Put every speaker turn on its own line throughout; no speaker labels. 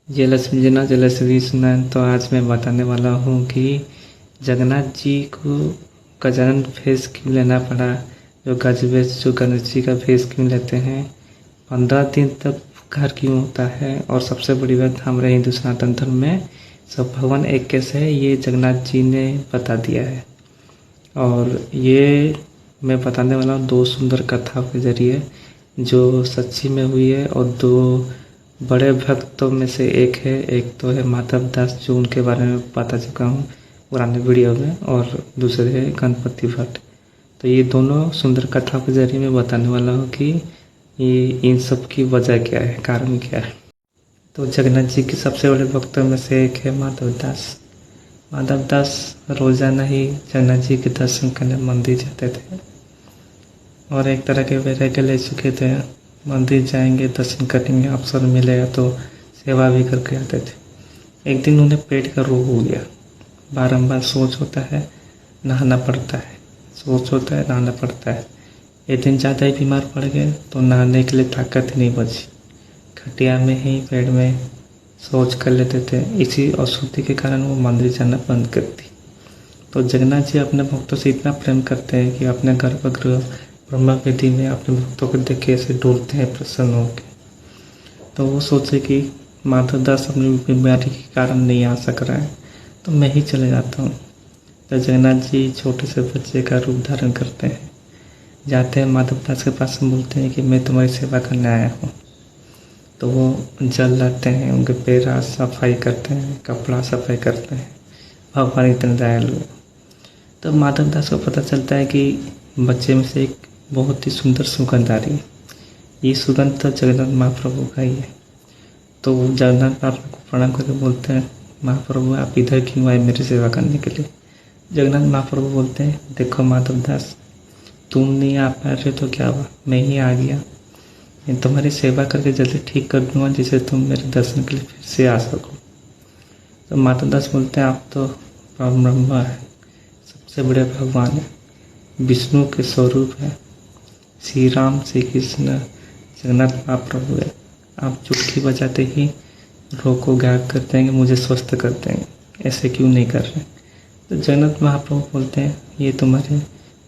जय लक्ष्मी जी ना जय लक्ष्मी सुना। तो आज मैं बताने वाला हूँ कि जगन्नाथ जी को का जन्म फेस क्यों लेना पड़ा। जो गणेश जी का फेस क्यों लेते हैं, 15 दिन तक घर क्यों होता है, और सबसे बड़ी बात हमारे हिंदू सनातन धर्म में सब भगवान एक कैसे है, ये जगन्नाथ जी ने बता दिया है। और ये मैं बताने वाला हूँ 2 सुंदर कथाओं के जरिए जो सच्ची में हुई है, और 2 बड़े भक्तों में से एक है। एक तो है माधव दास, जो उनके बारे में बता चुका हूँ पुराने वीडियो में, और दूसरे है गणपति भट्ट। तो ये दोनों सुंदर कथाओं के जरिए मैं बताने वाला हूँ कि ये इन सब की वजह क्या है, कारण क्या है। तो जगन्नाथ जी के सबसे बड़े भक्तों में से एक है माधव दास। माधव दास रोजाना ही जगन्नाथ जी के दर्शन करने मंदिर जाते थे, और एक तरह के वैराग्य ले चुके थे। मंदिर जाएंगे, दर्शन करेंगे, अवसर मिलेगा तो सेवा भी करके आते थे। एक दिन उन्हें पेट का रोग हो गया। बारंबार सोच होता है, नहाना पड़ता है, सोच होता है, नहाना पड़ता है। एक दिन ज़्यादा ही बीमार पड़ गए तो नहाने के लिए ताकत ही नहीं बची। खटिया में ही बेड में शौच कर लेते थे। इसी अशुद्धि के कारण वो मंदिर जाना बंद कर दी। तो जगन्नाथ जी अपने भक्तों से इतना प्रेम करते हैं कि अपने गर्भगृह ब्रह्मा वेदी में अपने भक्तों को देख के ऐसे डोलते हैं प्रसन्न होकर। तो वो सोचे कि माधव दास अपनी बीमारी के कारण नहीं आ सक रहा है, तो मैं ही चले जाता हूँ। तो जगन्नाथ जी छोटे से बच्चे का रूप धारण करते हैं, जाते हैं माधव दास के पास में, बोलते हैं कि मैं तुम्हारी सेवा करने आया हूँ। तो वो जल लाते हैं, उनके पैर सफाई करते हैं, कपड़ा सफाई करते हैं। भगवान इतने दयालु है। तो माधव दास को पता चलता है कि बच्चे में से एक बहुत ही सुंदर सुगंध आ रही है। ये सुगंध तो जगन्नाथ महाप्रभु का ही है। तो वो जगन्नाथ महाप्रभु को प्रणाम करके बोलते हैं, महाप्रभु आप इधर क्यों आए मेरी सेवा करने के लिए। जगन्नाथ महाप्रभु बोलते हैं, देखो माधव दास, तुम नहीं आ पा रहे तो क्या हुआ, मैं ही आ गया। मैं तुम्हारी सेवा करके जल्दी ठीक कर दूंगा, जिससे तुम मेरे दर्शन के लिए फिर से आ सको। तो माधव दास बोलते हैं, आप तो ब्रह्मा है, सबसे बड़े भगवान है, विष्णु के स्वरूप है, श्री राम श्री कृष्ण जगन्नाथ महाप्रभु है। आप चुटकी बजाते ही रोग को गायब करते हैं, मुझे स्वस्थ करते हैं, ऐसे क्यों नहीं कर रहे। तो जगन्नाथ महाप्रभु बोलते हैं, ये तुम्हारे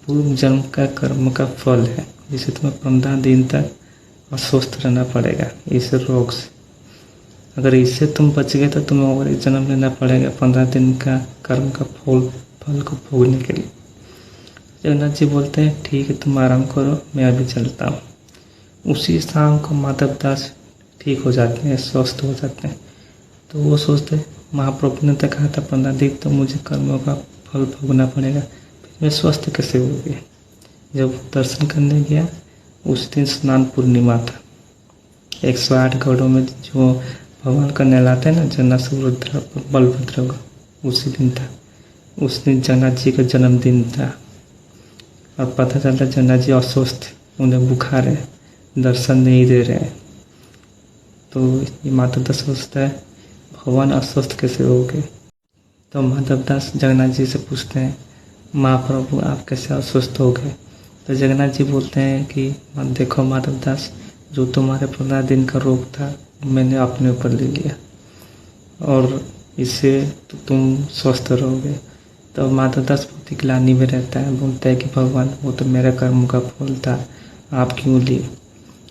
पूर्व जन्म का कर्म का फल है, जिसे तुम्हें 15 दिन तक अस्वस्थ रहना पड़ेगा इस रोग से। अगर इससे तुम बच गए तो तुम्हें और एक जन्म लेना पड़ेगा 15 दिन का कर्म का फल को भोगने के लिए। जगन्नाथ जी बोलते हैं, ठीक है तुम आराम करो, मैं अभी चलता हूँ। उसी शाम को माधव दास ठीक हो जाते हैं, स्वस्थ हो जाते हैं। तो वो सोचते हैं, महाप्रभु ने तो कहा था 15 दिन तो मुझे कर्मों का फल भोगना पड़ेगा, फिर मैं स्वस्थ कैसे हो गया। जब दर्शन करने गया, उस दिन स्नान पूर्णिमा था। 108 घड़ों में जो भगवान का नहलाते हैं ना, जगन्नाथ सुभद्रा बलभद्र का, उसी दिन था। उस दिन जगन्नाथ जी का जन्मदिन था। और पता चलता जगन्नाथ जी अस्वस्थ, उन्हें बुखार है, दर्शन नहीं दे रहे हैं। तो ये माधव दास सोचता है, भगवान अस्वस्थ कैसे हो गए। तो माधव दास जगन्नाथ जी से पूछते हैं, महाप्रभु आप कैसे अस्वस्थ हो गए। तो जगन्नाथ जी बोलते हैं कि देखो माधव दास, जो तुम्हारे 15 दिन का रोग था मैंने अपने ऊपर ले लिया, और इससे तो तुम स्वस्थ रहोगे। तो माधव दास बहुत ही ग्लानि में रहता है, बोलता है कि भगवान वो तो मेरे कर्म का फल था, आप क्यों लिए।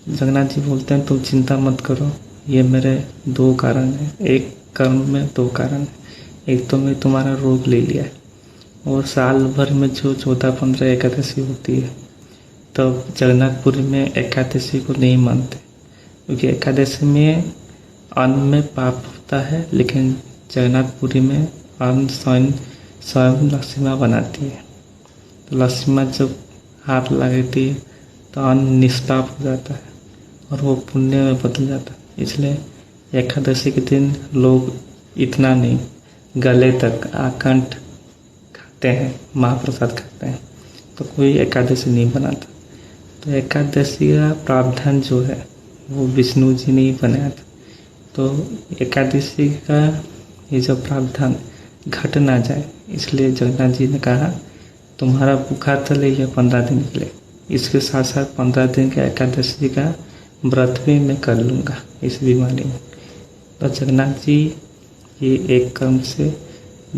जगन्नाथ जी बोलते हैं, तुम चिंता मत करो, ये मेरे 2 कारण हैं, एक कर्म में 2 कारण है। एक तो मैं तुम्हारा रोग ले लिया है, और साल भर में जो 14-15 एकादशी होती है, तब जगन्नाथपुरी में एकादशी को नहीं मानते, क्योंकि एकादशी में अन्न में पाप होता है, लेकिन जगन्नाथपुरी में अन्न स्वयं लक्ष्मी बनाती है। तो लक्ष्मी जब हाथ लगाती है तो अन्न निष्पाप हो जाता है और वो पुण्य में बदल जाता है। इसलिए एकादशी के दिन लोग इतना नहीं, गले तक आकंठ खाते हैं, महाप्रसाद खाते हैं। तो कोई एकादशी नहीं बनाता। तो एकादशी का प्रावधान जो है वो विष्णु जी ने ही बनाया था। तो एकादशी का ये जो प्रावधान घट ना जाए, इसलिए जगन्नाथ जी ने कहा, तुम्हारा बुखार तो ले लिया 15 दिन के लिए, इसके साथ साथ 15 दिन का एकादशी का व्रत भी मैं कर लूँगा इस बीमारी में। तो जगन्नाथ जी ये एक कर्म से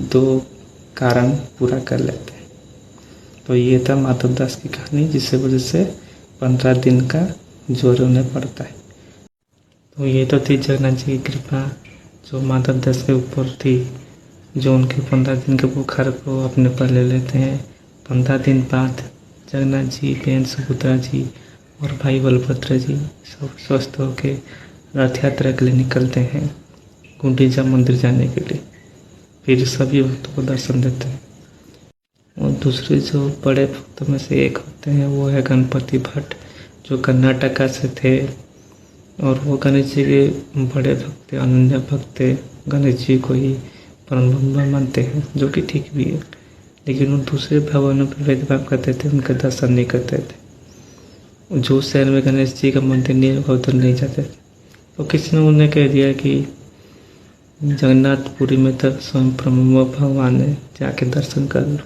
2 कारण पूरा कर लेते हैं। तो ये था माधव दास की कहानी, जिससे वजह से 15 दिन का जोर उन्हें पड़ता है। तो ये तो थी जगन्नाथ जी की कृपा जो माधव दास के ऊपर थी, जो उनके 15 दिन के बुखार को अपने पर ले लेते हैं। 15 दिन बाद जगन्नाथ जी, बहन सुभद्रा जी और भाई बलभद्र जी सब स्वस्थ होकर रथ यात्रा के लिए निकलते हैं गुंडीचा मंदिर जाने के लिए। फिर सभी भक्तों को दर्शन देते हैं। और दूसरे जो बड़े भक्तों में से एक होते हैं वो है गणपति भट्ट, जो कर्नाटका से थे और वो गणेश जी के बड़े भक्त, अनन्य भक्त, गणेश जी को ही परम ब्रह्म मानते हैं, जो कि ठीक भी है। लेकिन वो दूसरे भगवानों पर भेदभाव करते थे, उनके दर्शन नहीं करते थे। जो शहर में गणेश जी का मंदिर नहीं होगा उधर नहीं जाते थे। तो किसी ने उन्हें कह दिया कि जगन्नाथपुरी में तो स्वयं ब्रह्म भगवान है, जाके दर्शन कर लो।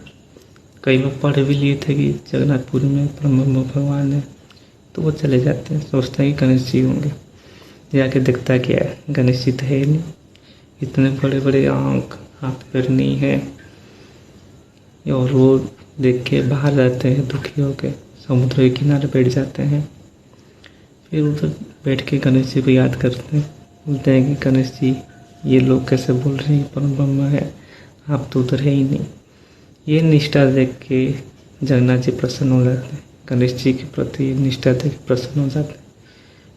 कई लोग पढ़ भी लिए थे कि जगन्नाथपुरी में ब्रह्म भगवान है, तो वो चले जाते हैं, सोचते हैं कि गणेश जी होंगे। जाके देखता क्या है, गणेश जी तो है नहीं, इतने बड़े बड़े आँख, हाथ पैर नहीं है। और वो देख के बाहर जाते हैं दुखी होकर, समुद्र के किनारे बैठ जाते हैं। फिर उधर बैठ के गणेश जी को याद करते हैं, बोलते हैं कि गणेश जी ये लोग कैसे बोल रहे हैं परम ब्रह्म है, आप तो उधर है ही नहीं। ये निष्ठा देख के जगन्नाथ जी प्रसन्न हो जाते हैं, गणेश जी के प्रति निष्ठा देख के प्रसन्न हो जाते हैं।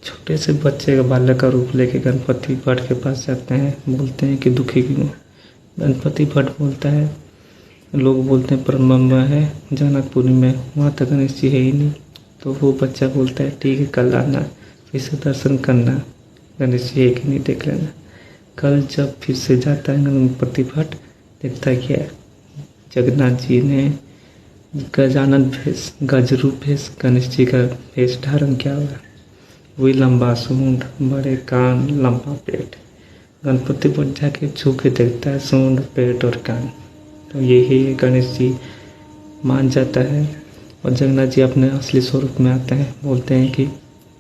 छोटे से बच्चे का बालक का रूप लेके गणपति भट्ट के पास जाते हैं, बोलते हैं कि दुखी क्यों। गणपति भट्ट बोलता है, लोग बोलते हैं परम ब्रह्म है जगन्नाथपुरी में, वहाँ तक गणेश जी है ही नहीं। तो वो बच्चा बोलता है ठीक है, कल आना, फिर से दर्शन करना, गणेश जी है कि नहीं देख लेना। कल जब फिर से जाता है गणपति भट्ट, देखता है क्या, जगन्नाथ जी ने गजानन भेष, गजरूप भेष, गणेश जी का भेष धारण किया हुआ, वही लंबा सूंड, बड़े कान, लंबा पेट। गणपति भट्ट जाके छू के देखता है सूंड, पेट और कान, तो यही गणेश जी मान जाता है। और जगन्नाथ जी अपने असली स्वरूप में आते हैं, बोलते हैं कि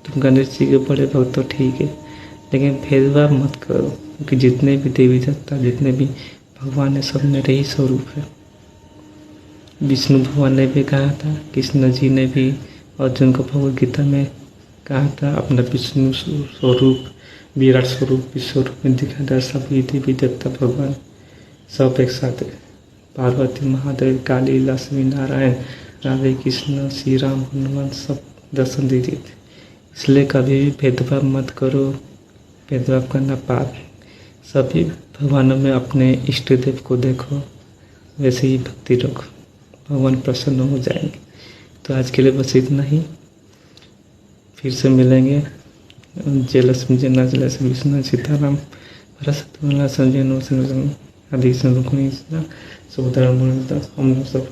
तुम गणेश जी के बड़े भक्त तो ठीक है, लेकिन भेदभाव मत करो, क्योंकि जितने भी देवी देवता, जितने भी भगवान है, सब मेरे ही स्वरूप है। विष्णु भगवान ने भी कहा था, कृष्ण जी ने भी अर्जुन को भगवद गीता में कहा था, अपना विष्णु स्वरूप, विराट स्वरूप, विश्व रूप में दिखा था। सभी देवी देवता भगवान सब एक साथ है, पार्वती, महादेव, काली, लक्ष्मी, नारायण, राधे कृष्ण, श्री राम, हनुमान, सब दर्शन दे दिए थे। इसलिए कभी भी भेदभाव मत करो, भेदभाव करना पाप है। सभी भगवानों में अपने इष्ट देव को देखो, वैसे ही भक्ति रखो, भगवान प्रसन्न हो जाएंगे। तो आज के लिए बस इतना ही, फिर से मिलेंगे। जय लक्ष्मी, जय नाथ, जय लक्ष्मी, विष्णु, सीताराम, भरत, संजय, आदि रुक्मिणी, सुभद्रा, हम सब